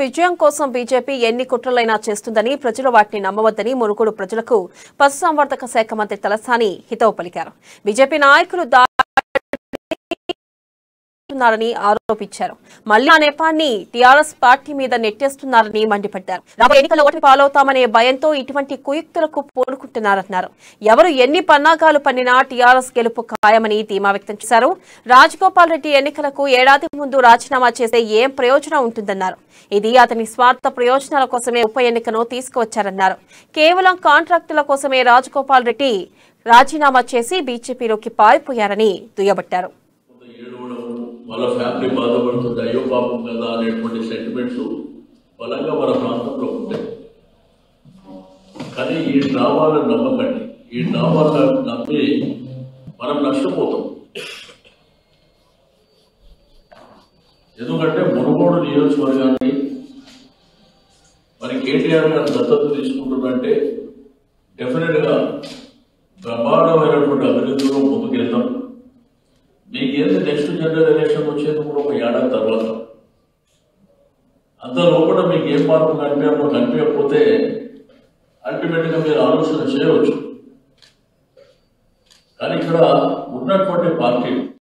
విజయం కోసం బీజేపీ ఎన్ని కుట్రలైనా చేస్తుందని ప్రజలు వాటిని నమ్మవద్దని మునుగోడు ప్రజలకు పశుసంవర్ధక శాఖ మంత్రి తలసాని హితవు పలికారు. బీజేపీ నాయకులు ారని ఆరోపించారు. మళ్లీ ఆ నెపాన్ని టీఆర్ఎస్ పార్టీ మీద నెట్టేస్తున్నారని మండిపడ్డారు. రాబోయే ఎన్నికల్లో ఓటమి పాలవుతామనే భయంతో ఇటువంటి కుయుక్తులకు పూనుకుంటున్నారన్నారు. ఎవరు ఎన్ని పన్నాగాలు పన్నినా టీఆర్ఎస్ గెలుపు ఖాయమని ధీమా వ్యక్తం చేశారు. రాజగోపాల్ రెడ్డి ఎన్నికలకు ఏడాది ముందు రాజీనామా చేస్తే ఏం ప్రయోజనం ఉంటుందన్నారు. ఇది అతని స్వార్థ ప్రయోజనాల కోసమే ఉప ఎన్నికను తీసుకువచ్చారన్నారు. కేవలం కాంట్రాక్టుల కోసమే రాజగోపాల్ రెడ్డి రాజీనామా చేసి బీజేపీలోకి పారిపోయారని దుయ్యబట్టారు. వాళ్ళ ఫ్యామిలీ బాధపడుతుంది, అయ్యో పాపం కదా అనేటువంటి సెంటిమెంట్స్ బలంగా మన ప్రాంతంలో ఉంటాయి. కానీ ఈ డ్రామాలను నమ్మకండి. ఈ డ్రామాలను నమ్మి మనం నష్టపోతాం. ఎందుకంటే మునుగోడు నియోజకవర్గాన్ని మరి కేటీఆర్ గారు దత్తత తీసుకుంటుందంటే డెఫినెట్గా బ్రహ్మాండమైనటువంటి అభివృద్ధిలో ముందుకెళ్తాం. మీకు ఏంది నెక్స్ట్ జనరల్ ఎలక్షన్ వచ్చేది కూడా ఒక ఏడాది తర్వాత. అంత లోపల మీకు ఏం మార్పు కనిపించకపోతే అల్టిమేట్గా మీరు ఆలోచన చేయవచ్చు. కానీ ఇక్కడ ఉన్నటువంటి పార్టీలు